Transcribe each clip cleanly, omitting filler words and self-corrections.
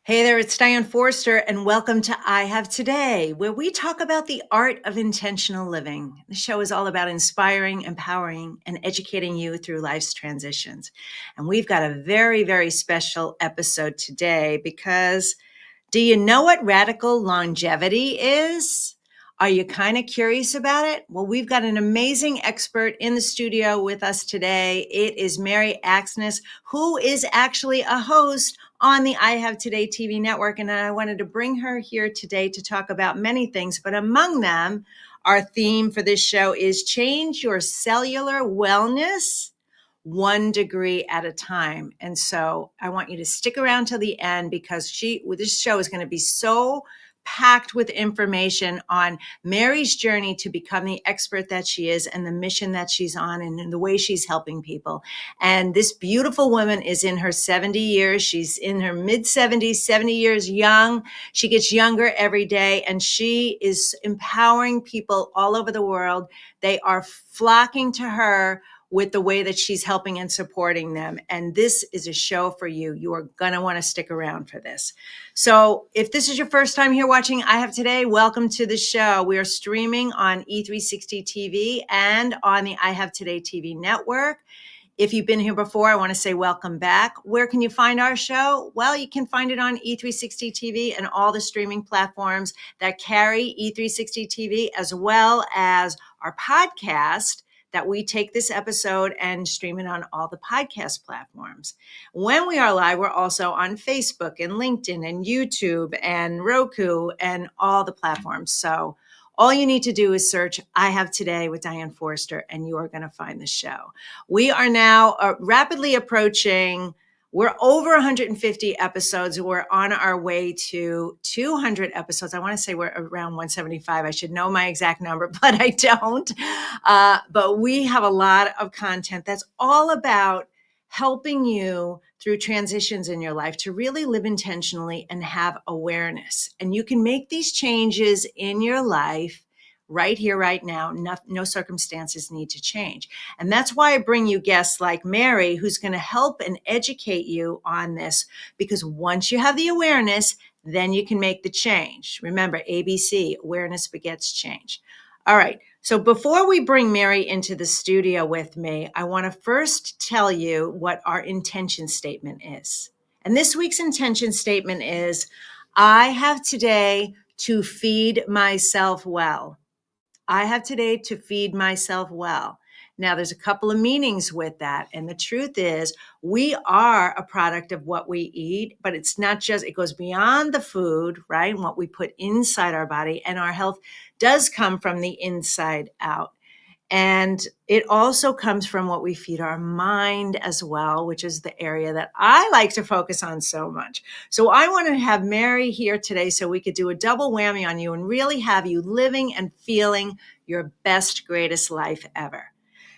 Hey there, it's Diane Forster, and welcome to I Have Today, where we talk about the art of intentional living. The show is all about inspiring, empowering, and educating you through life's transitions. And we've got a very, very special episode today because do you know what radical longevity is? Are you kind of curious about it? Well, we've got an amazing expert in the studio with us today. It is Mary Axness, who is actually a host on the I Have Today TV network. And I wanted to bring her here today to talk about many things, but among them, our theme for this show is change your cellular wellness 1 degree at a time. And so I want you to stick around till the end because this show is going to be so packed with information on Mary's journey to become the expert that she is and the mission that she's on and the way she's helping people. And this beautiful woman is in her 70 years. She's in her mid 70s, 70 years young. She gets younger every day and she is empowering people all over the world. They are flocking to her with the way that she's helping and supporting them. And this is a show for you. You are going to want to stick around for this. So if this is your first time here watching I Have Today, welcome to the show. We are streaming on E360 TV and on the I Have Today TV network. If you've been here before, I want to say welcome back. Where can you find our show? Well, you can find it on E360 TV and all the streaming platforms that carry E360 TV, as well as our podcast that we take this episode and stream it on all the podcast platforms. When we are live, we're also on Facebook and LinkedIn and YouTube and Roku and all the platforms. So all you need to do is search I Have Today with Diane Forster, and you are going to find the show. We are now rapidly approaching, we're over 150 episodes. We're on our way to 200 episodes. I want to say we're around 175. I should know my exact number, but I don't. But we have a lot of content that's all about helping you through transitions in your life to really live intentionally and have awareness. And you can make these changes in your life right here, right now. No circumstances need to change. And that's why I bring you guests like Mary, who's going to help and educate you on this, because once you have the awareness, then you can make the change. Remember, ABC, awareness begets change. All right. So before we bring Mary into the studio with me, I want to first tell you what our intention statement is. And this week's intention statement is, I have today to feed myself well. I have today to feed myself well. Now, there's a couple of meanings with that. And the truth is, we are a product of what we eat, but it's not just, it goes beyond the food, right? And what we put inside our body. And our health does come from the inside out. And it also comes from what we feed our mind as well, which is the area that I like to focus on so much. So I want to have Mary here today so we could do a double whammy on you and really have you living and feeling your best, greatest life ever.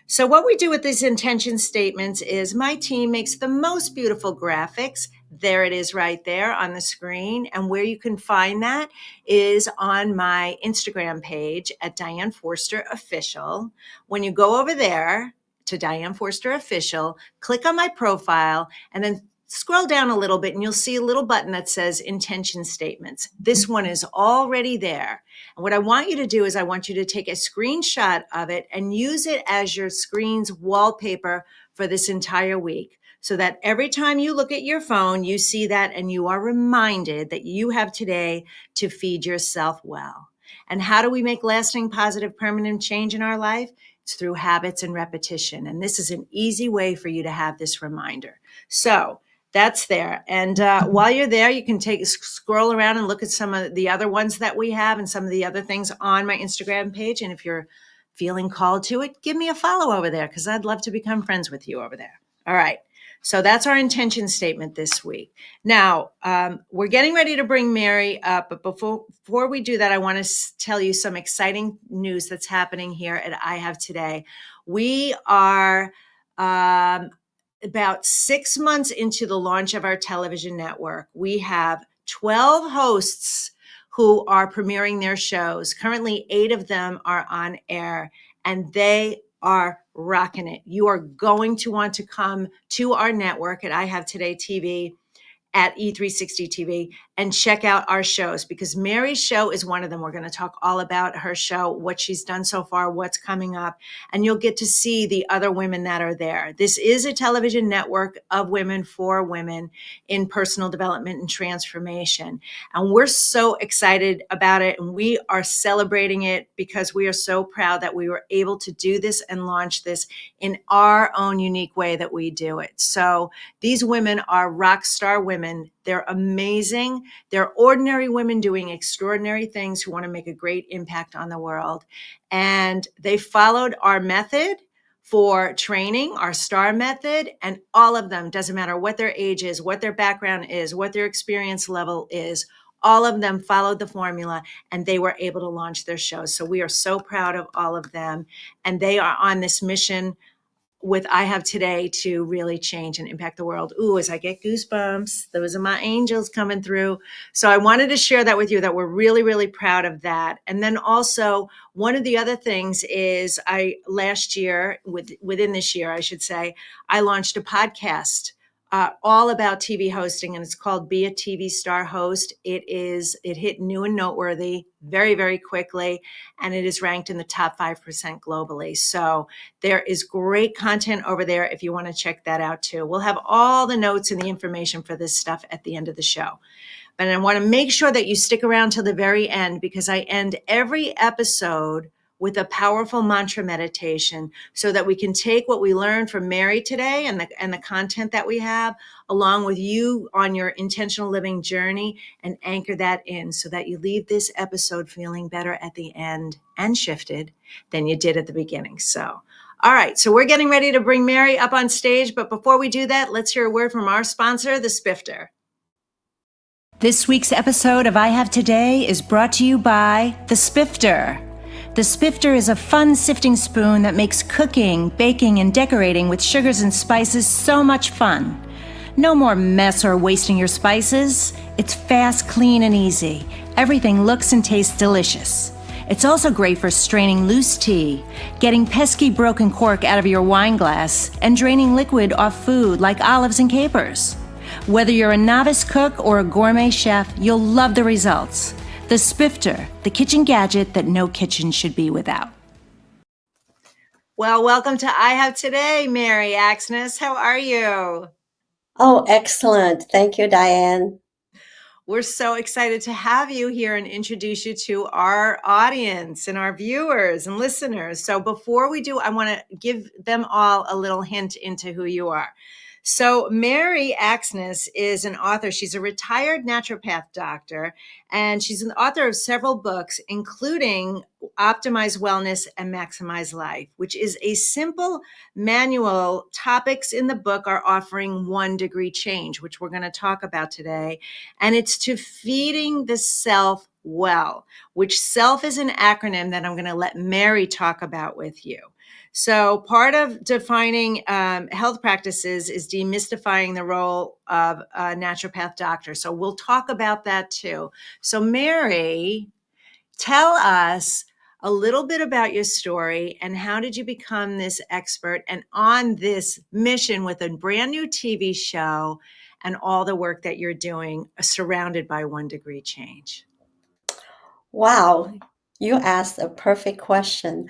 So what we do with these intention statements is my team makes the most beautiful graphics. There it is right there on the screen. And where you can find that is on my Instagram page at Diane Forster Official. When you go over there to Diane Forster Official, click on my profile and then scroll down a little bit and you'll see a little button that says intention statements. This one is already there. And what I want you to do is I want you to take a screenshot of it and use it as your screen's wallpaper for this entire week, so that every time you look at your phone, you see that and you are reminded that you have today to feed yourself well. And how do we make lasting, positive, permanent change in our life? It's through habits and repetition. And this is an easy way for you to have this reminder. So that's there. And while you're there, you can scroll around and look at some of the other ones that we have and some of the other things on my Instagram page. And if you're feeling called to it, give me a follow over there because I'd love to become friends with you over there. All right. So that's our intention statement this week. Now, we're getting ready to bring Mary up, but before we do that, I want to tell you some exciting news that's happening here at I Have Today. We are about 6 months into the launch of our television network. We have 12 hosts who are premiering their shows. Currently, 8 of them are on air, and they are rocking it. You are going to want to come to our network at I Have Today TV at E360 TV and check out our shows, because Mary's show is one of them. We're going to talk all about her show, what she's done so far, what's coming up, and you'll get to see the other women that are there. This is a television network of women for women in personal development and transformation. And we're so excited about it. And we are celebrating it because we are so proud that we were able to do this and launch this in our own unique way that we do it. So these women are rock star women. They're amazing. They're ordinary women doing extraordinary things who want to make a great impact on the world. And they followed our method for training, our STAR method, and all of them, doesn't matter what their age is, what their background is, what their experience level is, all of them followed the formula and they were able to launch their shows. So we are so proud of all of them. And they are on this mission with I Have Today to really change and impact the world. Ooh, as I get goosebumps, those are my angels coming through. So I wanted to share that with you, that we're really, really proud of that. And then also one of the other things is last year, within this year, I should say, I launched a podcast all about TV hosting, and it's called Be a TV Star Host. It hit new and noteworthy very, very quickly, and it is ranked in the top 5% globally. So there is great content over there if you want to check that out too. We'll have all the notes and the information for this stuff at the end of the show. But I want to make sure that you stick around till the very end, because I end every episode with a powerful mantra meditation so that we can take what we learned from Mary today and the content that we have along with you on your intentional living journey and anchor that in so that you leave this episode feeling better at the end and shifted than you did at the beginning. So, all right, so we're getting ready to bring Mary up on stage. But before we do that, let's hear a word from our sponsor, the Spifter. This week's episode of I Have Today is brought to you by the Spifter. The Spifter is a fun sifting spoon that makes cooking, baking, and decorating with sugars and spices so much fun. No more mess or wasting your spices. It's fast, clean, and easy. Everything looks and tastes delicious. It's also great for straining loose tea, getting pesky broken cork out of your wine glass, and draining liquid off food like olives and capers. Whether you're a novice cook or a gourmet chef, you'll love the results. The Spifter, the kitchen gadget that no kitchen should be without. Well, welcome to I Have Today, Mary Axness. How are you? Oh, excellent. Thank you, Diane. We're so excited to have you here and introduce you to our audience and our viewers and listeners. So before we do, I want to give them all a little hint into who you are. So Mary Axness is an author. She's a retired naturopath doctor, and she's an author of several books, including Optimize Wellness and Maximize Life, which is a simple manual. Topics in the book are offering 1 degree change, which we're going to talk about today. And it's to feeding the self well, which self is an acronym that I'm going to let Mary talk about with you. So part of defining health practices is demystifying the role of a naturopath doctor. So we'll talk about that too. So Mary, tell us a little bit about your story and how did you become this expert and on this mission with a brand new TV show and all the work that you're doing surrounded by 1 degree change. Wow, you asked a perfect question.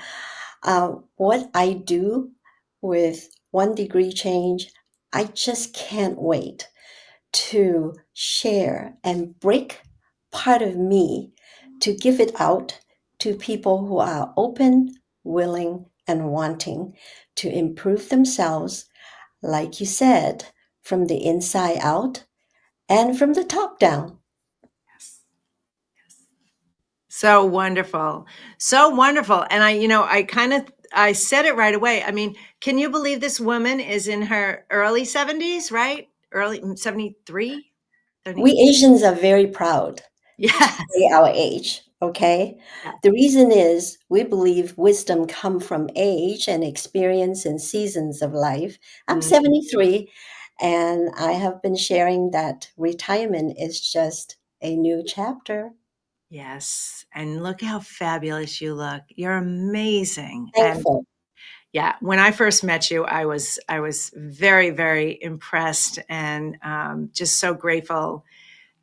What I do with 1 degree change, I just can't wait to share and break part of me to give it out to people who are open, willing, and wanting to improve themselves, like you said, from the inside out and from the top down. Yes. So wonderful. So wonderful. And I said it right away. I mean, can you believe this woman is in her early 70s, right? Early 73? We Asians are very proud Yes. to say our age, okay? Yes. The reason is we believe wisdom come from age and experience and seasons of life. I'm 73, and I have been sharing that retirement is just a new chapter. Yes. And look how fabulous you look. You're amazing. Thankful. Yeah, when I first met you, I was very, very impressed and just so grateful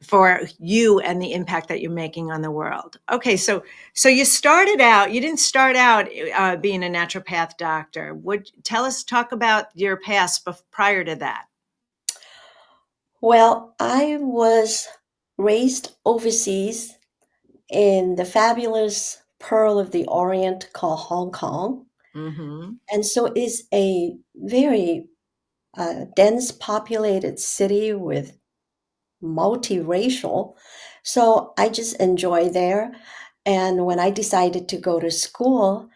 for you and the impact that you're making on the world. Okay, so you started out. You didn't start out being a naturopath doctor. Would tell us talk about your past prior to that. Well, I was raised overseas in the fabulous Pearl of the Orient called Hong Kong. Mm-hmm. And so it's a very dense populated city with multiracial. So I just enjoy there. And when I decided to go to school,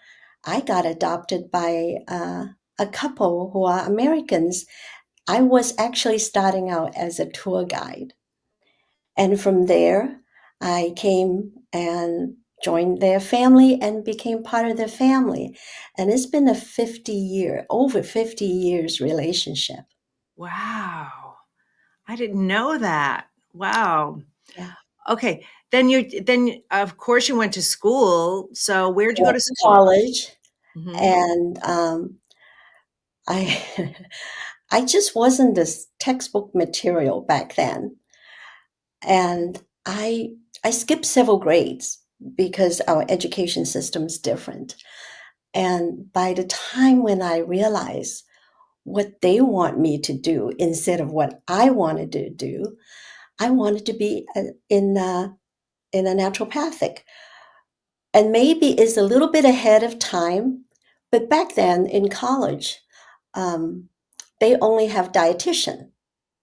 I got adopted by a couple who are Americans. I was actually starting out as a tour guide. And from there, I came and joined their family and became part of their family. And it's been a over 50 years relationship. Wow, I didn't know that. Wow. Yeah. Okay, then of course you went to school. So where'd you go Went to to school? college Mm-hmm. and I I just wasn't this textbook material back then. And I skipped several grades because our education system's different. And by the time when I realized what they want me to do instead of what I wanted to do, I wanted to be in a naturopathic. And maybe it's a little bit ahead of time, but back then in college, um, they only have dietitian.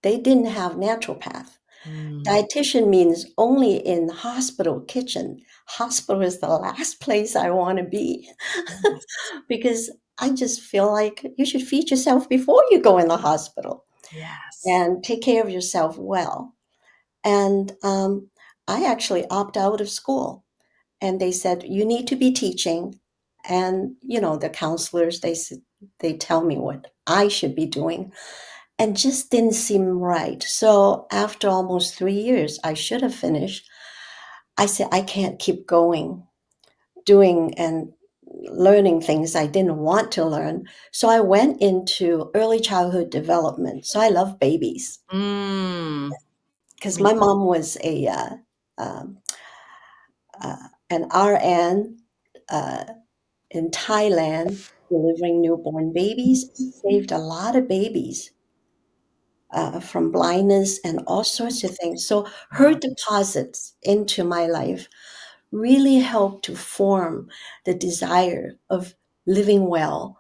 They didn't have naturopath. Mm, Dietitian means only in hospital kitchen. Hospital is the last place I want to be yes. because I just feel like you should feed yourself before you go in the hospital Yes. and take care of yourself well. And I actually opt out of school, and they said you need to be teaching. And the counselors they tell me what I should be doing, and just didn't seem right. So after almost 3 years, I should have finished. I said I can't keep going doing and learning things I didn't want to learn. So I went into early childhood development. So I love babies Mm, because yeah. my mom was um, an RN uh, in Thailand delivering newborn babies, saved a lot of babies from blindness and all sorts of things. So her Wow. deposits into my life really helped to form the desire of living well,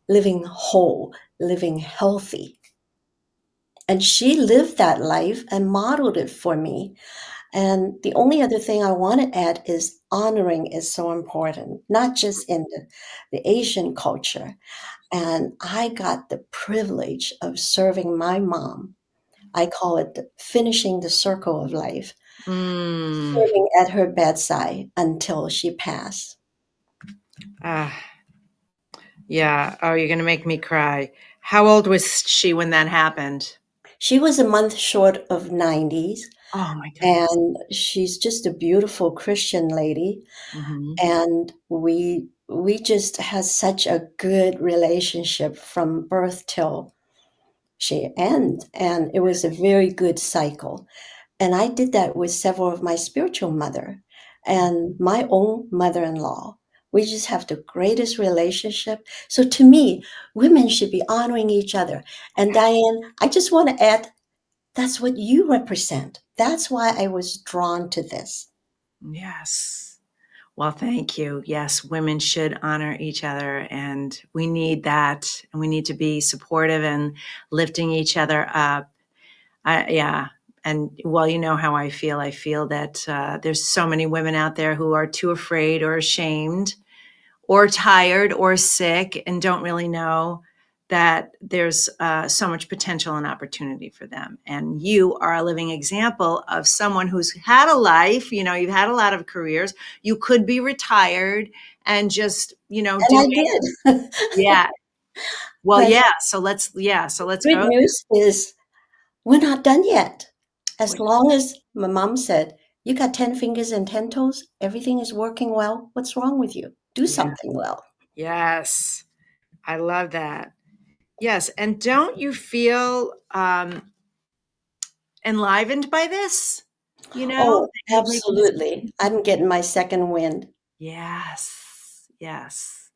living whole, living healthy. And she lived that life and modeled it for me. And the only other thing I want to add is honoring is so important, not just in the Asian culture. And I got the privilege of serving my mom. I call it finishing the circle of life, Mm, serving at her bedside until she passed. ah, yeah. Oh, you're gonna make me cry. How old was she when that happened? She was a month short of 90s, Oh my goodness. and she's just a beautiful Christian lady. Hmm. And we just had such a good relationship from birth till she ended, and it was a very good cycle. And I did that with several of my spiritual mother and my own mother-in-law. We just have the greatest relationship. So to me, women should be honoring each other. And Diane, I just want to add, that's what you represent. That's why I was drawn to this. Yes. Well, thank you. Yes, women should honor each other, and we need that. And we need to be supportive and lifting each other up. Yeah. And well, you know how I feel. I feel that there's so many women out there who are too afraid or ashamed or tired or sick and don't really know that there's so much potential and opportunity for them. And you are a living example of someone who's had a life. You've had a lot of careers. You could be retired and just, And do I it. did. Yeah. Well, But yeah. So let's good go. news is we're not done yet. As Which, long as my mom said, you got 10 fingers and 10 toes, everything is working well. What's wrong with you? Do yeah. something well. Yes. I love that. Yes. And don't you feel enlivened by this? You know, Oh, that you're making this. absolutely. I'm getting my second wind. Yes. Yes.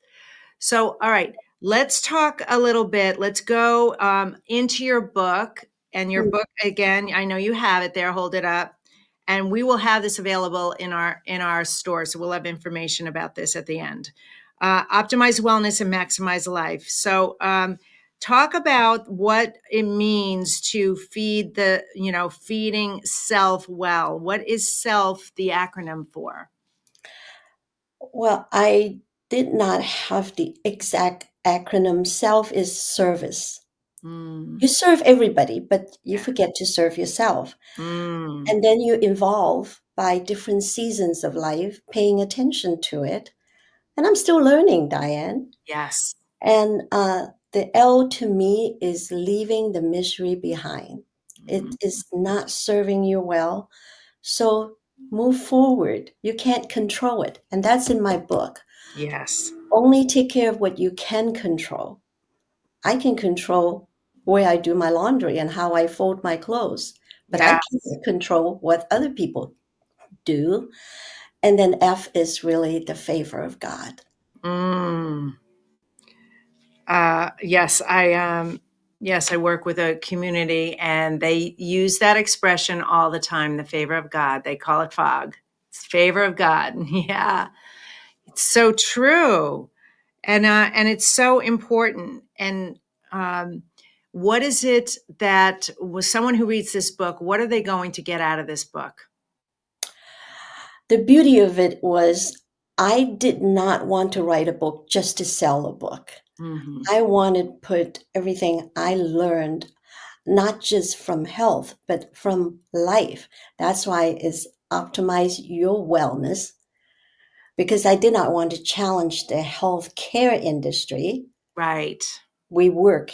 So, all right, let's talk a little bit. Let's go into your book. And your Mm. book, again, I know you have it there. Hold it up, and we will have this available in our store. So we'll have information about this at the end. Optimize wellness and maximize life. So, talk about what it means to feed feeding self well. What is self the acronym for? Well, I did not have the exact acronym. Self is service. Mm, You serve everybody, but you yeah. forget to serve yourself. Mm, And then you evolve by different seasons of life, paying attention to it. And I'm still learning, Diane. yes. And the L to me is leaving the misery behind. It Mm, is not serving you well. So move forward. You can't control it. And that's in my book. yes. Only take care of what you can control. I can control where I do my laundry and how I fold my clothes, but I Yeah. can't control what other people do. And then F is really the favor of God. Mm. Yes, yes, I work with a community and they use that expression all the time, the favor of God. They call it fog. It's favor of God. Yeah. It's so true. And it's so important. And what is it that was someone who reads this book, what are they going to get out of this book? The beauty of it was I did not want to write a book just to sell a book. Hmm. I wanted to put everything I learned, not just from health, but from life. That's why it's optimize your wellness, because I did not want to challenge the healthcare industry. Right. We work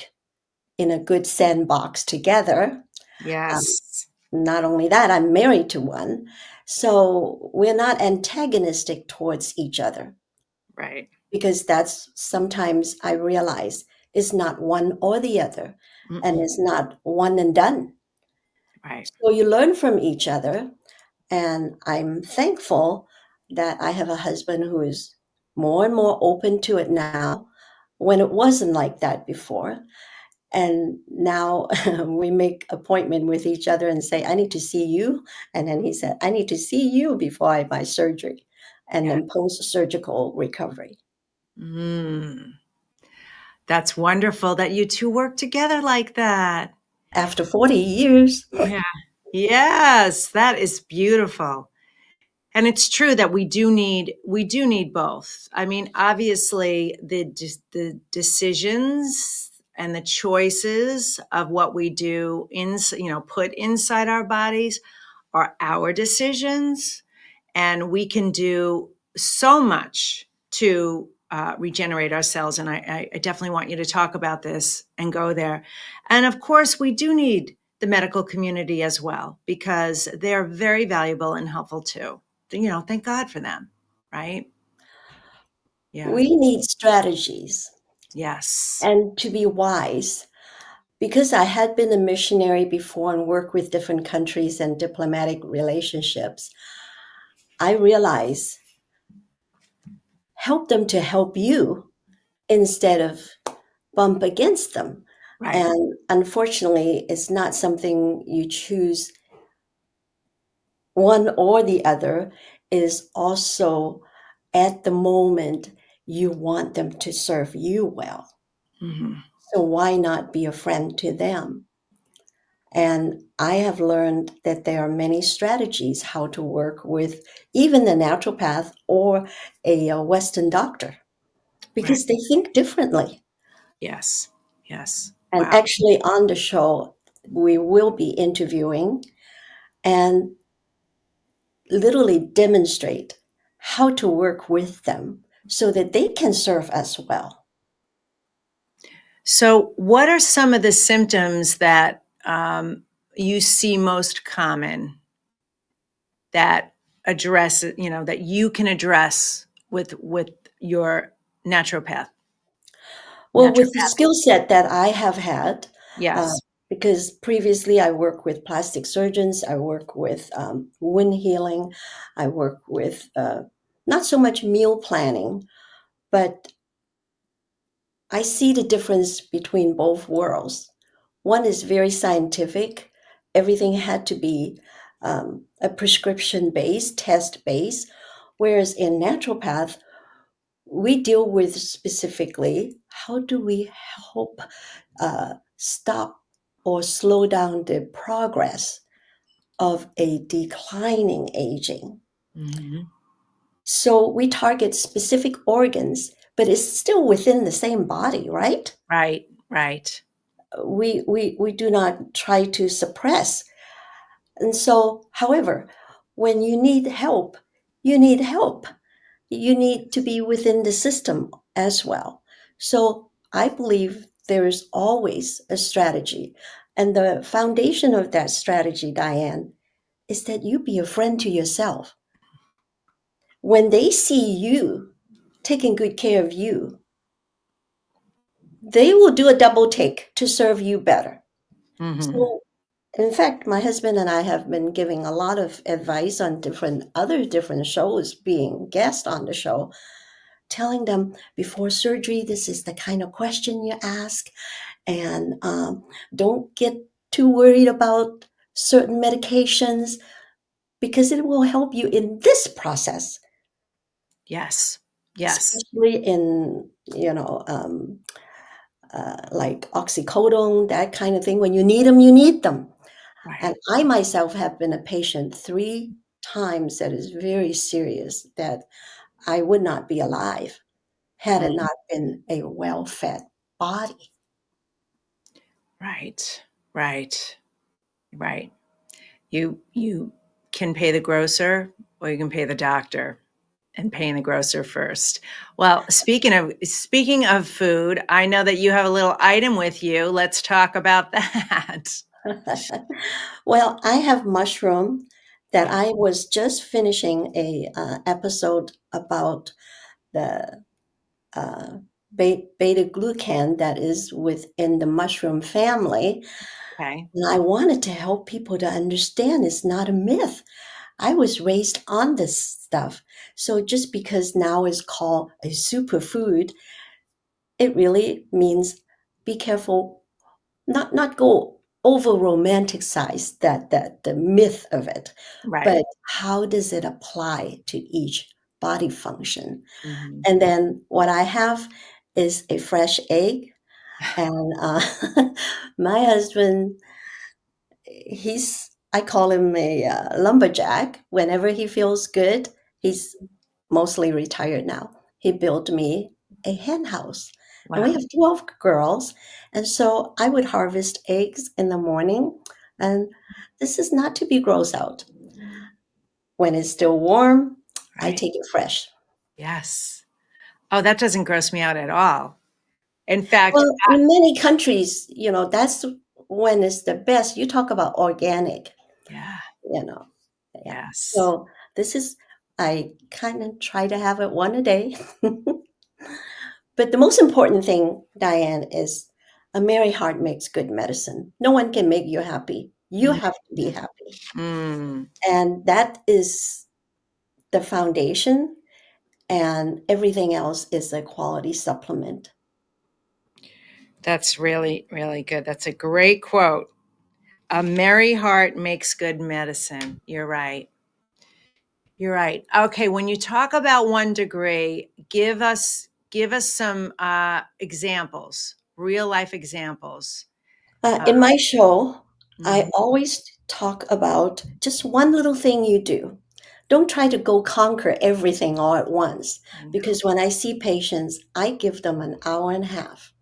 in a good sandbox together. Um, Yes. Not only that, I'm married to one. So we're not antagonistic towards each other, Right. because that's sometimes I realize is not one or the other, and Mm-mm. it's not one and done. Right. So you learn from each other. And I'm thankful that I have a husband who is more and more open to it now, when it wasn't like that before. And now we make appointment with each other and say, I need to see you. And then he said, I need to see you before I have my surgery and Yeah. then post-surgical recovery. Mm. That's wonderful that you two work together like that. After 40 years, Yeah. Yes, that is beautiful. And it's true that we do need both. I mean, obviously the decisions and the choices of what we do put inside our bodies are our decisions, and we can do so much to regenerate ourselves. And I definitely want you to talk about this and go there. And of course, we do need the medical community as well, because they're very valuable and helpful too. Thank God for them, right? Yeah. we need strategies Yes. and to be wise. Because I had been a missionary before and worked with different countries and diplomatic relationships, I realized help them to help you instead of bump against them. Right. And unfortunately, it's not something you choose one or the other, is also at the moment you want them to serve you well. Hmm. So why not be a friend to them? And I have learned that there are many strategies how to work with even a naturopath or a Western doctor, Right. because they think differently. Yes. Yes. And Wow. actually, on the show, we will be interviewing and literally demonstrate how to work with them so that they can serve us well. So, what are some of the symptoms that you see most common that that you can address with your naturopath? Well, with the naturopathic. skill set that I have had, uh, Yes. because previously I work with plastic surgeons, I work with wound healing, I work with not so much meal planning, but I see the difference between both worlds. One is very scientific. Everything had to be a prescription based, test based, whereas in naturopath, we deal with specifically how do we help stop or slow down the progress of a declining aging. Hmm. So we target specific organs, but it's still within the same body, right? Right, right. We do not try to suppress. And so, however, when you need help, you need help. You need to be within the system as well. So I believe there is always a strategy. And the foundation of that strategy, Diane, is that you be a friend to yourself. When they see you taking good care of you, they will do a double take to serve you better. Hmm. So in fact, my husband and I have been giving a lot of advice on different shows, being guests on the show, telling them before surgery, this is the kind of question you ask, and don't get too worried about certain medications because it will help you in this process, Yes, yes. especially in like oxycodone, that kind of thing. When you need them, you need them. And Right. I myself have been a patient 3 times that is very serious that I would not be alive had it Mhm. not been a well-fed body. Right, right, right. You can pay the grocer or you can pay the doctor, and paying the grocer first. Well, speaking of food, I know that you have a little item with you. Let's talk about that. Well, I have mushroom that Oh, I was just finishing a episode about the uh, beta glucan that is within the mushroom family. okay. And I wanted to help people to understand it's not a myth. I was raised on this stuff. So just because now it's called a superfood, it really means be careful, not go over romanticize that the myth of it, Right. but how does it apply to each body function? Mhm. And then what I have is a fresh egg, and my husband, I call him a lumberjack. Whenever he feels good, he's mostly retired now. He built me a hen house, and we Wow. have 12 girls. And so I would harvest eggs in the morning, and this is not to be gross out. When it's still warm, I Right. take it fresh. Yes. Oh, that doesn't gross me out at all. In fact, Well, in many countries, that's when it's the best. You talk about organic, yeah. you know. Yeah. Yes. So this is, I kind of try to have it one a day. But the most important thing, Diane, is a merry heart makes good medicine. No one can make you happy. You have to be Mhm. happy. Mm, And that is the foundation, and everything else is a quality supplement. that's really, really good. That's a great quote. A merry heart makes good medicine. You're right. You're right. Okay, when you talk about 1 degree, give us some examples, real life examples. Uh, In my show, I mhm. always talk about just one little thing you do. Don't try to go conquer everything all at once, I know. because when I see patients, I give them an hour and a half.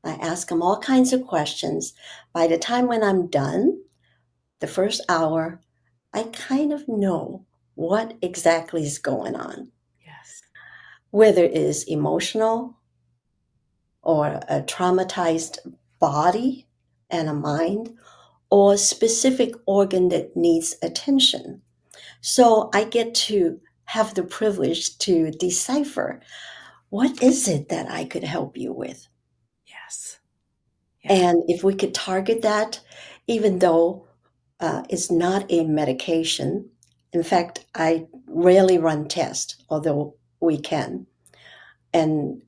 I ask them all kinds of questions. By the time when I'm done, the first hour, I kind of know what exactly is going on, Yes. whether it is emotional or a traumatized body and a mind, or a specific organ that needs attention. So I get to have the privilege to decipher what is it that I could help you with. Yes. Yeah. And if we could target that, even though it's not a medication, in fact, I rarely run tests, although we can. And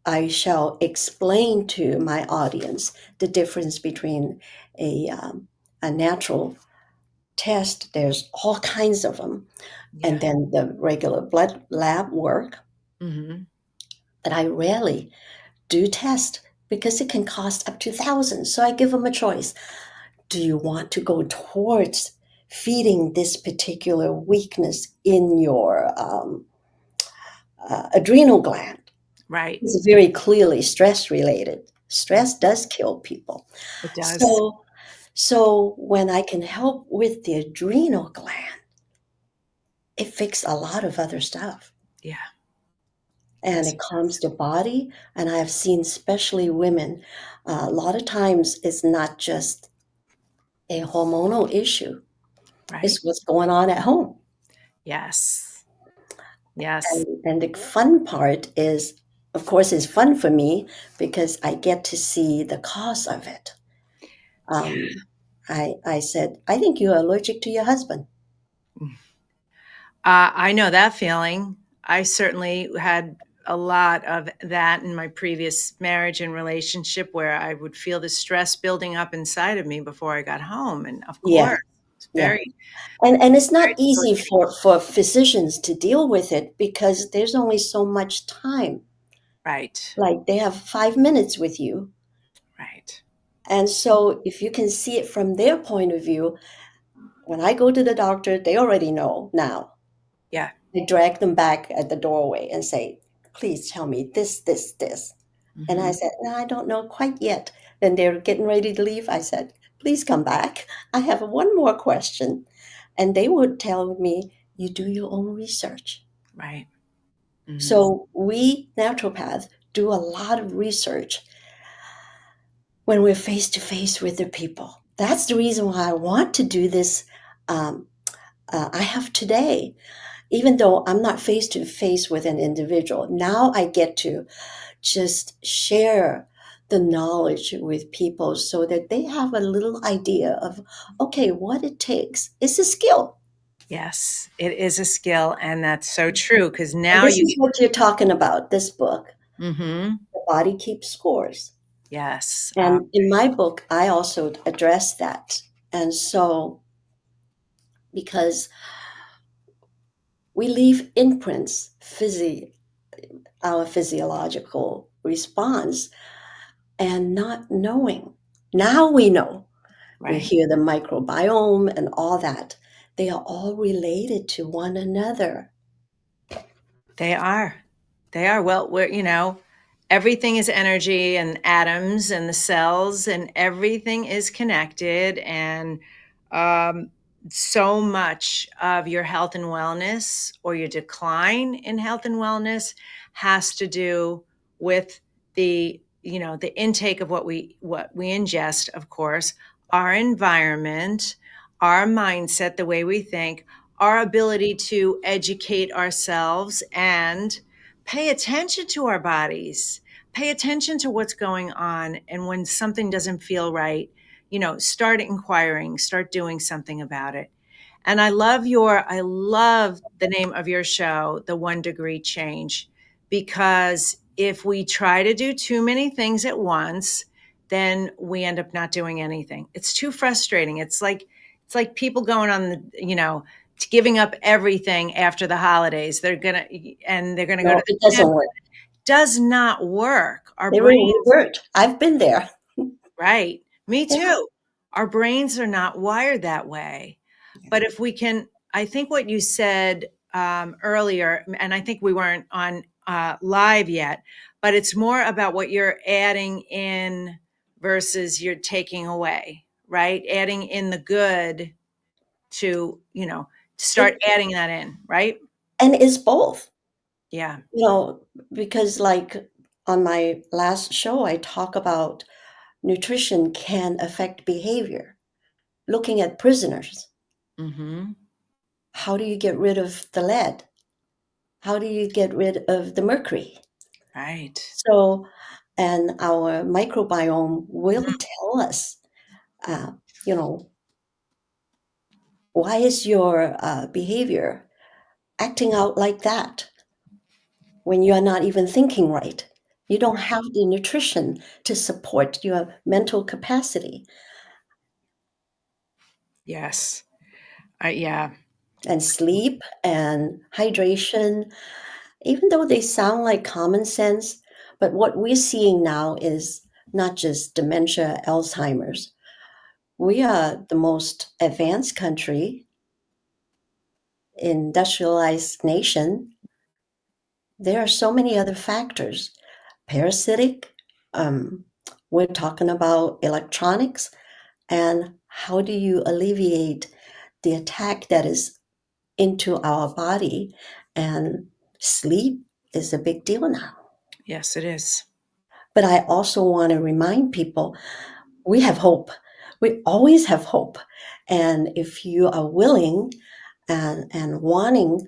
I shall explain to my audience the difference between a natural test, there's all kinds of them, and Yeah. then the regular blood lab work. Hmm. But I rarely do test because it can cost up to thousands. So I give them a choice. Do you want to go towards feeding this particular weakness in your adrenal gland? Right. It's very clearly stress related. Stress does kill people. It does. So, so when I can help with the adrenal gland, it fixes a lot of other stuff. Yeah. And Yes. it calms the body. And I have seen, especially women, a lot of times it's not just a hormonal issue, Right. it's what's going on at home. Yes. Yes. And the fun part is, of course, it's fun for me because I get to see the cause of it. Yeah. I said, I think you're allergic to your husband. I know that feeling. I certainly had a lot of that in my previous marriage and relationship where I would feel the stress building up inside of me before I got home. And of Yeah, course, it's yeah. very, And it's not very easy debilitating. for physicians to deal with it because there's only so much time. Right. Like they have 5 minutes with you. Right. And so if you can see it from their point of view, when I go to the doctor, they already know now. Yeah. I drag them back at the doorway and say, please tell me this, this, this. And I Hmm. said, no, I don't know quite yet. Then they're getting ready to leave. I said, please come back. I have one more question. And they would tell me, you do your own research. Right. Hmm. So we naturopaths do a lot of research when we're face to face with the people. That's the reason why I want to do this. Um, I have today, even though I'm not face to face with an individual, now I get to just share the knowledge with people so that they have a little idea of, okay, what it takes. It's a skill. Yes, it is a skill. And that's so true because And now this you, is what you're talking about, this book. hmm, The body keeps scores. yes. And in my book, I also address that. And so, because we leave imprints, our physiological response, and not knowing. Now we know. We Right. hear the microbiome and all that. They are all related to one another. They are. They are. Well, everything is energy and atoms and the cells and everything is connected. And um, so much of your health and wellness or your decline in health and wellness has to do with the intake of what we ingest, of course, our environment, our mindset, the way we think, our ability to educate ourselves and pay attention to our bodies, pay attention to what's going on. And when something doesn't feel right, start inquiring, start doing something about it. And I love the name of your show, The 1 Degree Change, because if we try to do too many things at once, then we end up not doing anything. It's too frustrating. It's like people going on giving up everything after the holidays. They're gonna go to No, the it gym. doesn't work. Does not work. Our They brains, revert. I've been there. right? Me Yeah. too. Our brains are not wired that way. But if we can, I think what you said earlier, and I think we weren't on live yet, but it's more about what you're adding in versus you're taking away, right? Adding in the good to start It, adding that in, right? and it's both. Yeah. You know, because like on my last show, I talk about nutrition can affect behavior. Looking at prisoners, Mm-hmm. how do you get rid of the lead? How do you get rid of the mercury? Right. So, and our microbiome will tell us, uh, you know, why is your behavior acting out like that when you are not even thinking right? You don't have the nutrition to support your mental capacity. Yes. Yeah. And sleep and hydration, even though they sound like common sense, but what we're seeing now is not just dementia, Alzheimer's. We are the most advanced country, industrialized nation. There are so many other factors. Parasitic, um, we're talking about electronics, and how do you alleviate the attack that is into our body? And sleep is a big deal now. Yes, it is. But I also want to remind people we have hope. We always have hope. And if you are willing and wanting,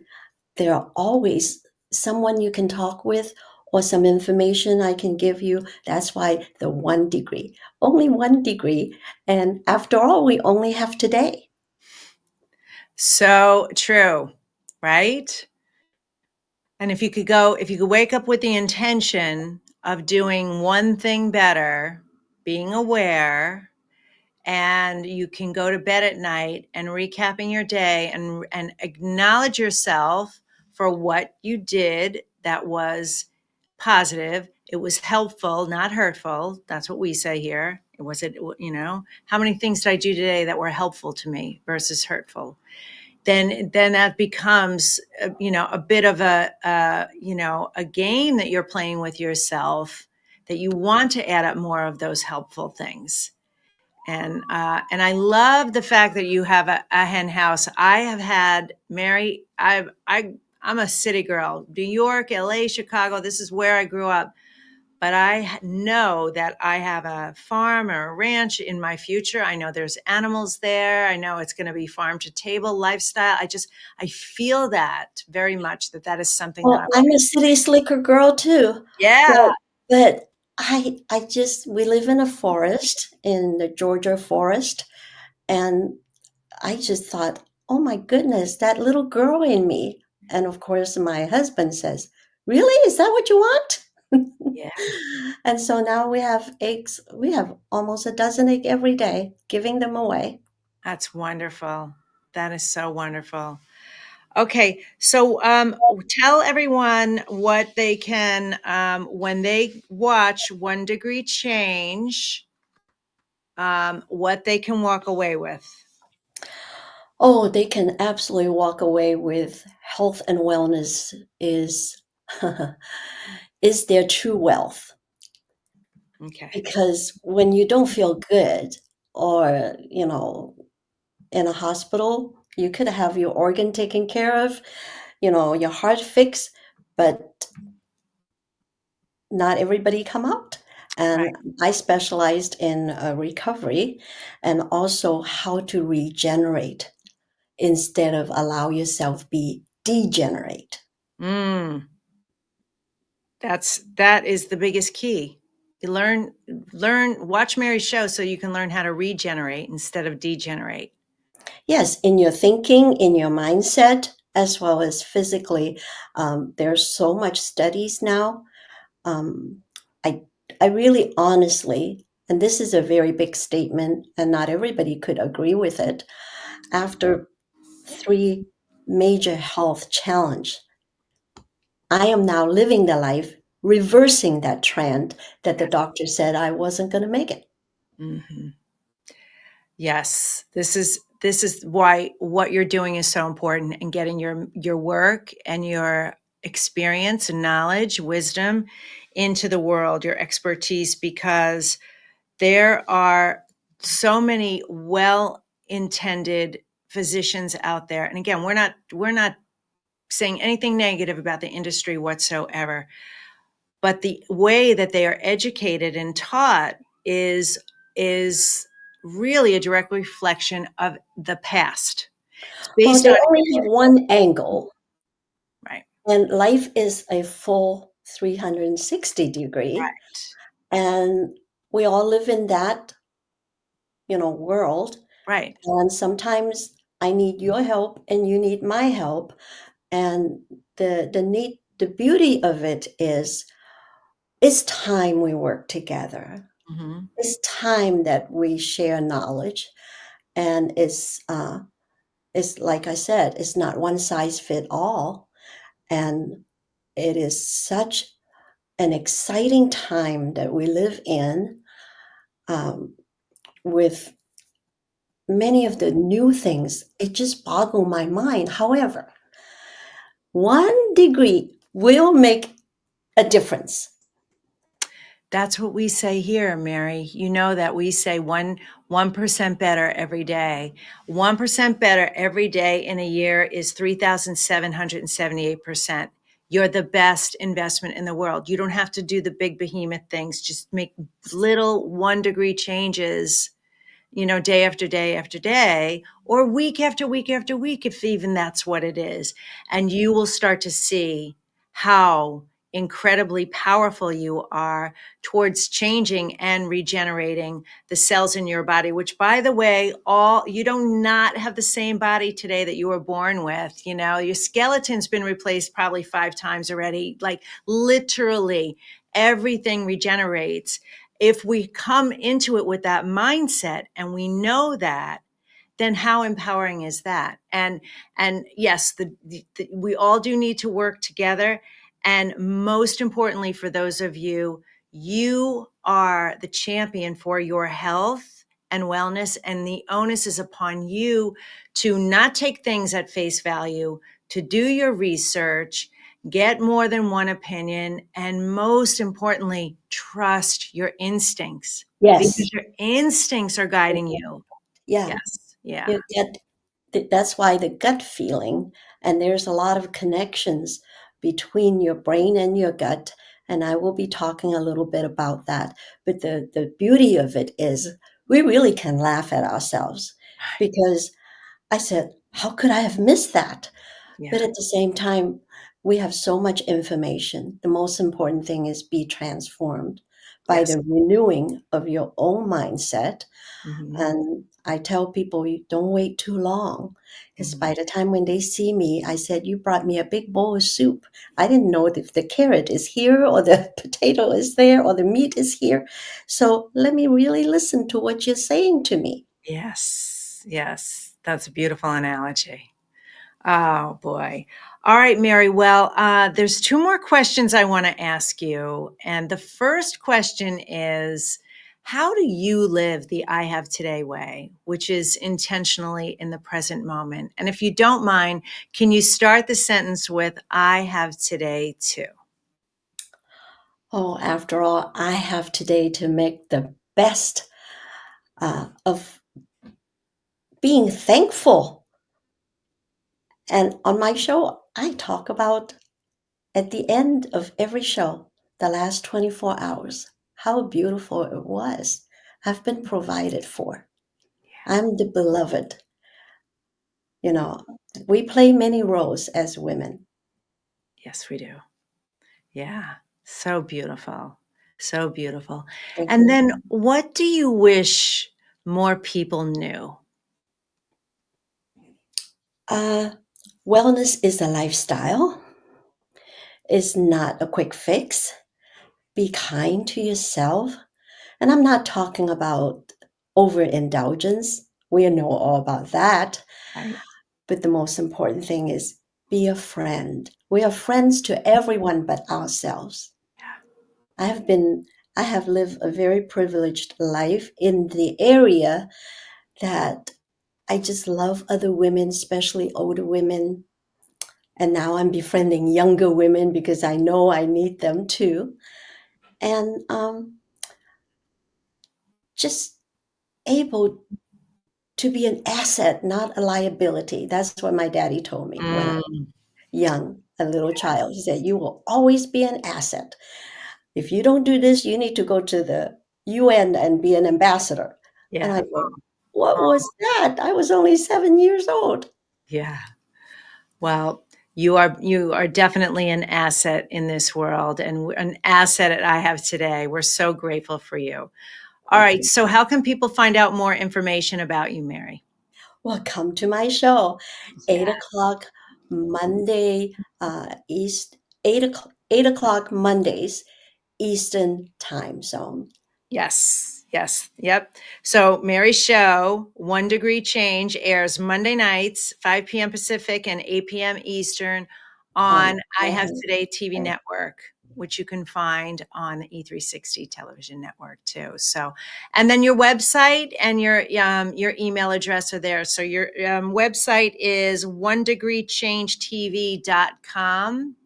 there are always someone you can talk with or some information I can give you. That's why the 1 degree, only 1 degree. And after all, we only have today. So true, right? And if you could wake up with the intention of doing one thing better, being aware, and you can go to bed at night and recapping your day and acknowledge yourself for what you did that was positive. It was helpful, not hurtful. That's what we say here. It was it, how many things did I do today that were helpful to me versus hurtful? Then that becomes a bit of a game that you're playing with yourself, that you want to add up more of those helpful things. And I love the fact that you have a hen house. I have had Mary. I'm a city girl. New York, LA, Chicago. This is where I grew up. But I know that I have a farm or a ranch in my future. I know there's animals there. I know it's going to be farm to table lifestyle. I feel that very much, that is something that Well, I I'm want. a city slicker girl too. Yeah. But we live in a forest, in the Georgia forest, and I just thought, oh my goodness, that little girl in me. And of course, my husband says, really? Is that what you want? Yeah. And so now we have eggs. We have almost a dozen eggs every day, giving them away. That's wonderful. That is so wonderful. Okay, so tell everyone what they can, when they watch 1 Degree Change, what they can walk away with. Oh, they can absolutely walk away with health and wellness is is their true wealth. Okay. Because when you don't feel good or, in a hospital, you could have your organ taken care of, your heart fixed, but not everybody come out. Right. And I specialized in recovery and also how to regenerate instead of allow yourself be degenerate. Mm, that is the biggest key. You watch Mary's show so you can learn how to regenerate instead of degenerate. Yes, in your thinking, in your mindset, as well as physically. There's so much studies now. Um, I I really honestly, and this is a very big statement, and not everybody could agree with it. After 3 major health challenge, I am now living the life reversing that trend that the doctor said I wasn't going to make it. Mhm. Yes, this is why what you're doing is so important, and getting your work and your experience and knowledge, wisdom into the world, your expertise, because there are so many well-intended physicians out there. And again, we're not saying anything negative about the industry whatsoever, but the way that they are educated and taught is really a direct reflection of the past. It's Well, based they on only have one angle, right, and life is a full 360 degree. right. And we all live in that, world. Right. And sometimes I need your help and you need my help. And the beauty of it is it's time we work together. Hmm. It's time that we share knowledge. And it's like I said, it's not one size fit all. And it is such an exciting time that we live in, um, with many of the new things. It just boggled my mind. However, 1 degree will make a difference. That's what we say here, Mary. You know that we say 1% better every day. 1% better every day in a year is 3,778%. You're the best investment in the world. You don't have to do the big behemoth things. Just make little 1 degree changes, day after day after day, or week after week after week, if even that's what it is. And you will start to see how incredibly powerful you are towards changing and regenerating the cells in your body, which, by the way, you do not have the same body today that you were born with. Your skeleton's been replaced probably 5 times already. Like, literally everything regenerates if we come into it with that mindset and we know that. Then how empowering is that? And yes, we all do need to work together. And most importantly, for those of you, you are the champion for your health and wellness, and the onus is upon you to not take things at face value, to do your research, get more than one opinion, and most importantly, trust your instincts, because Yes. your instincts are guiding you. Yeah. Yes. Yeah. You get that's why the gut feeling, and there's a lot of connections between your brain and your gut, and I will be talking a little bit about that. But the beauty of it is we really can laugh at ourselves because I said, how could I have missed that? But Yeah. at the same time, we have so much information. The most important thing is be transformed by Yes. the renewing of your own mindset. Hmm. And I tell people, you don't wait too long. Because Hmm. by the time when they see me, I said, you brought me a big bowl of soup. I didn't know if the carrot is here or the potato is there or the meat is here. So let me really listen to what you're saying to me. Yes. Yes. That's a beautiful analogy. Oh boy. All right, Mary. Well, there's two more questions I want to ask you. And the first question is, how do you live the I have today way, which is intentionally in the present moment? And if you don't mind, can you start the sentence with, I have today too? Oh, after all, I have today to make the best of being thankful. And on my show, I talk about at the end of every show, the last 24 hours, how beautiful it was. I've been provided for. I'm the beloved. You know, we play many roles as women. Yes, we do. Yeah. So beautiful. So beautiful. Thank And you. then what do you wish more people knew? Uh, Wellness is a lifestyle, it's not a quick fix. Be kind to yourself. And I'm not talking about overindulgence. We know all about that. Right. But the most important thing is be a friend. We are friends to everyone but ourselves. I have been I have lived a very privileged life in the area that I just love other women, especially older women. And now I'm befriending younger women because I know I need them too. And just able to be an asset, not a liability. That's what my daddy told me when I was Mm, young, a little child. He said, you will always be an asset. If you don't do this, you need to go to the UN and be an ambassador. And I yeah. go, what Oh, was that? I was only 7 years old. yeah. Well, You are definitely an asset in this world, and an asset that I have today. We're so grateful for you. All Thank right. you. So how can people find out more information about you, Mary? Well, come to my show, Yeah. 8 o'clock Monday, East, 8 o'clock Mondays, Eastern time zone. Yes. Yes. Yep. So Mary's show, One Degree Change, airs Monday nights, 5 p.m. Pacific and 8 p.m. Eastern On on I Have one. Today TV network, which you can find on the E360 television network too. So, and then your website and your email address are there. So your website is onedegreechangetv.com,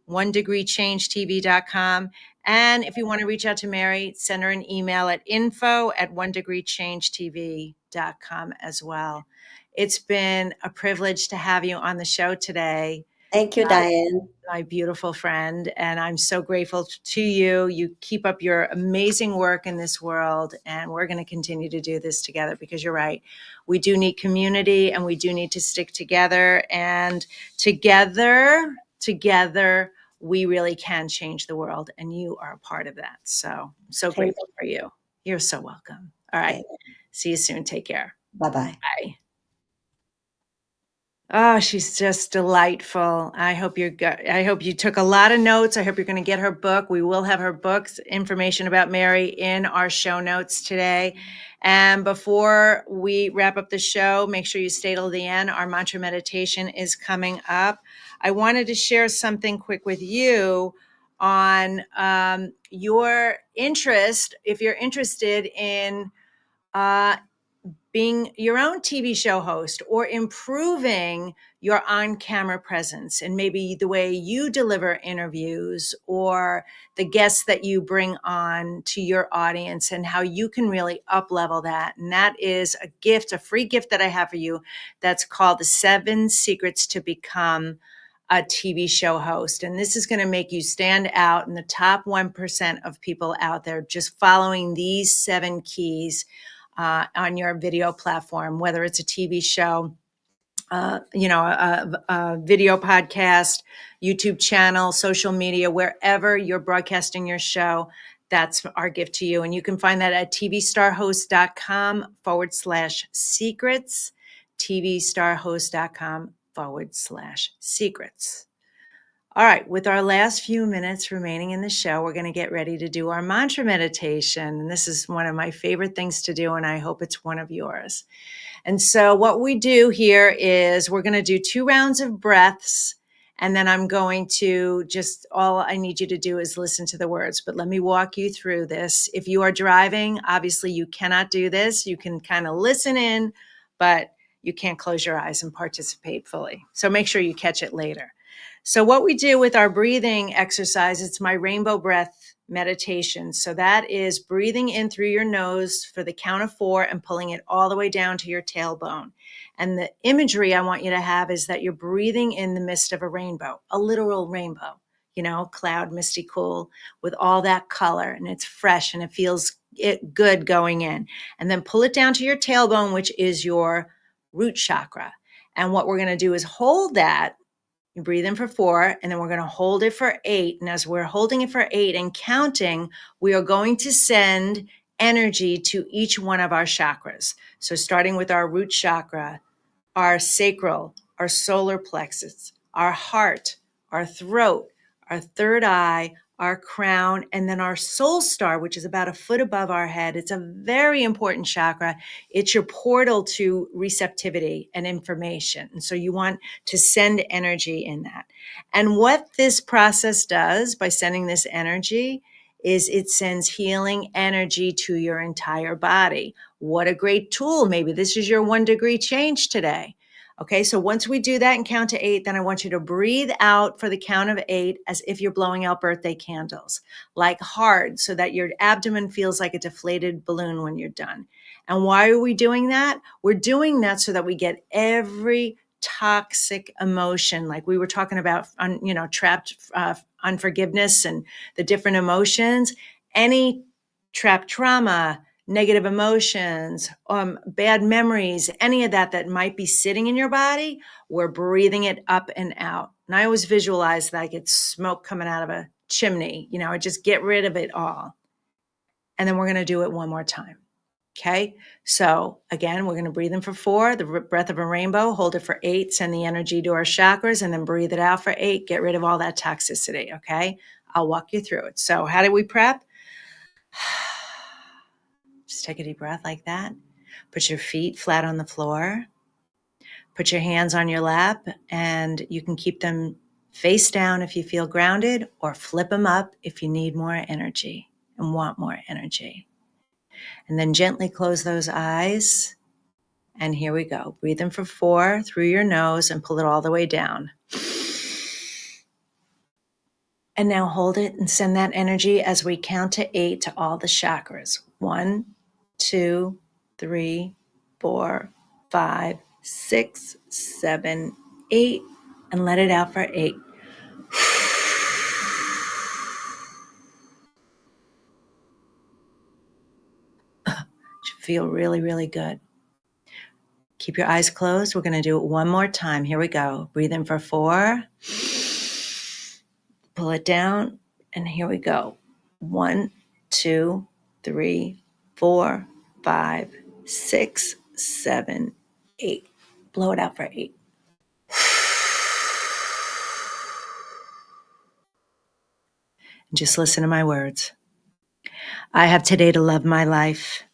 onedegreechangetv.com. And if you want to reach out to Mary, send her an email at info@onedegreechangetv.com as well. It's been a privilege to have you on the show today, Thank you, Diane. my beautiful friend. And I'm so grateful to you. You keep up your amazing work in this world. And we're going to continue to do this together because you're right. We do need community and we do need to stick together. And together, we really can change the world. And you are a part of that. So I'm so Thank grateful for you. You're so welcome. All right. you. See you soon. Take care. Bye-bye. Bye. Oh, she's just delightful. I hope you took a lot of notes. I hope you're going to get her book. We will have her book's information about Mary in our show notes today. And before we wrap up the show, make sure you stay till the end. Our mantra meditation is coming up. I wanted to share something quick with you on your interest. If you're interested in uh, being your own TV show host or improving your on camera presence and maybe the way you deliver interviews or the guests that you bring on to your audience and how you can really up level that. And that is a gift, a free gift that I have for you that's called the 7 Secrets to Become a TV show host. And this is going to make you stand out in the top 1% of people out there just following these 7 keys on your video platform, whether it's a TV show, a video podcast, YouTube channel, social media, wherever you're broadcasting your show. That's our gift to you. And you can find that at tvstarhost.com/secrets, tvstarhost.com/secrets. All right, with our last few minutes remaining in the show, we're going to get ready to do our mantra meditation. And this is one of my favorite things to do, and I hope it's one of yours. And so, what we do here is we're going to do 2 rounds of breaths. And then I'm going to all I need you to do is listen to the words. But let me walk you through this. If you are driving, obviously you cannot do this. You can kind of listen in, but you can't close your eyes and participate fully. So make sure you catch it later. So what we do with our breathing exercise, it's my rainbow breath meditation. So that is breathing in through your nose for the count of 4 and pulling it all the way down to your tailbone. And the imagery I want you to have is that you're breathing in the midst of a rainbow, a literal rainbow, cloud, misty, cool, with all that color, and it's fresh and it feels good going in. And then pull it down to your tailbone, which is your root chakra. And what we're going to do is hold that. You breathe in for 4, and then we're going to hold it for 8. And as we're holding it for 8 and counting, we are going to send energy to each one of our chakras. So starting with our root chakra, our sacral, our solar plexus, our heart, our throat, our third eye, our crown, and then our soul star, which is about a foot above our head. It's a very important chakra. It's your portal to receptivity and information. And so you want to send energy in that. And what this process does by sending this energy is it sends healing energy to your entire body. What a great tool. Maybe this is your 1 degree change today. Okay, so once we do that and count to 8, then I want you to breathe out for the count of 8 as if you're blowing out birthday candles, like hard, so that your abdomen feels like a deflated balloon when you're done. And why are we doing that? We're doing that so that we get every toxic emotion, like we were talking about, trapped unforgiveness and the different emotions, any trapped trauma, negative emotions, bad memories, any of that might be sitting in your body, we're breathing it up and out. And I always visualize like it's smoke coming out of a chimney, just get rid of it all. And then we're going to do it one more time. Okay. So again, we're going to breathe in for 4, the breath of a rainbow, hold it for 8, send the energy to our chakras, and then breathe it out for 8, get rid of all that toxicity. Okay. I'll walk you through it. So how do we prep? Just take a deep breath like that. Put your feet flat on the floor. Put your hands on your lap, and you can keep them face down if you feel grounded, or flip them up if you need more energy and want more energy. And then gently close those eyes. And here we go. Breathe in for 4 through your nose and pull it all the way down. And now hold it and send that energy as we count to 8 to all the chakras. 1, 2, 3, 4, 5, 6, 7, 8. And let it out for 8. Should feel really, really good. Keep your eyes closed. We're going to do it one more time. Here we go. Breathe in for 4. Pull it down. And here we go. 1, 2, 3, 4, 5, 6, 7, 8. Blow it out for 8. And just listen to my words. I have today to love my life.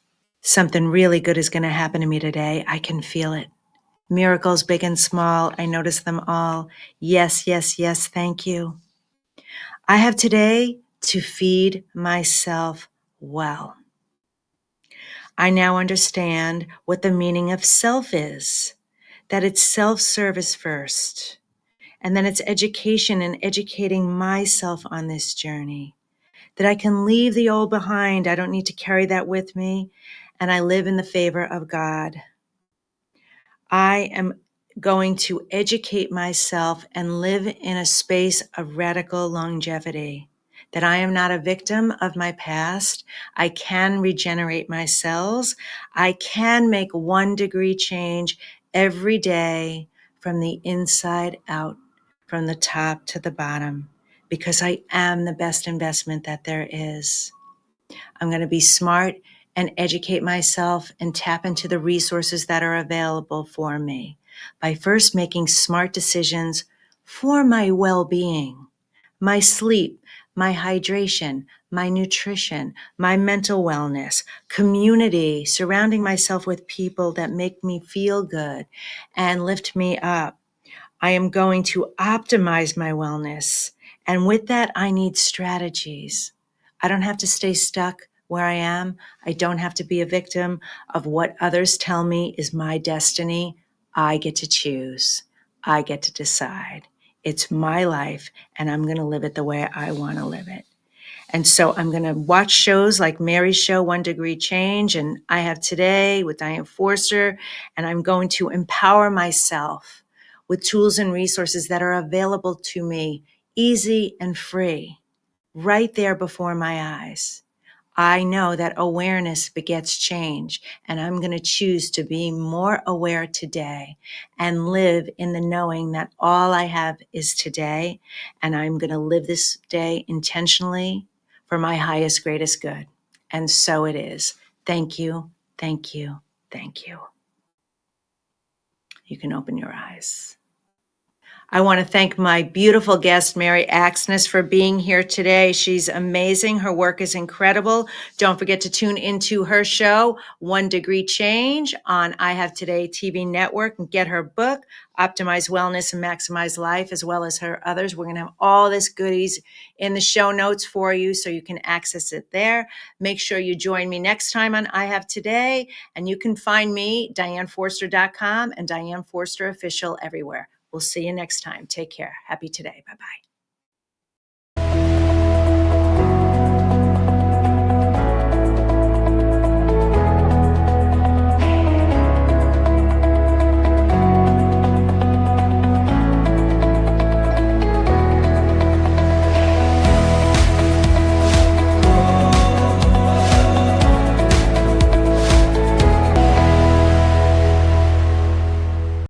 Something really good is going to happen to me today. I can feel it. Miracles big and small, I notice them all. Yes, yes, yes, thank you. I have today to feed myself well. I now understand what the meaning of self is, that it's self-service first, and then it's education and educating myself on this journey, that I can leave the old behind. I don't need to carry that with me, and I live in the favor of God. I am going to educate myself and live in a space of radical longevity, that I am not a victim of my past. I can regenerate my cells. I can make 1 degree change every day from the inside out, from the top to the bottom, because I am the best investment that there is. I'm going to be smart and educate myself and tap into the resources that are available for me by first making smart decisions for my well-being, my sleep, my hydration, my nutrition, my mental wellness, community, surrounding myself with people that make me feel good and lift me up. I am going to optimize my wellness. And with that, I need strategies. I don't have to stay stuck where I am. I don't have to be a victim of what others tell me is my destiny. I get to choose. I get to decide. It's my life, and I'm going to live it the way I want to live it. And so I'm going to watch shows like Mary's show, 1 Degree Change, and I Have Today with Diane Forster, and I'm going to empower myself with tools and resources that are available to me, easy and free, right there before my eyes. I know that awareness begets change, and I'm going to choose to be more aware today and live in the knowing that all I have is today, and I'm going to live this day intentionally for my highest, greatest good. And so it is. Thank you, thank you, thank you. You can open your eyes. I want to thank my beautiful guest, Mary Axness, for being here today. She's amazing. Her work is incredible. Don't forget to tune into her show, 1 Degree Change, on I Have Today TV network, and get her book, Optimize Wellness and Maximize Life, as well as her others. We're going to have all this goodies in the show notes for you so you can access it there. Make sure you join me next time on I Have Today, and you can find me, DianeForster.com and Diane Forster Official everywhere. We'll see you next time. Take care. Happy today. Bye-bye.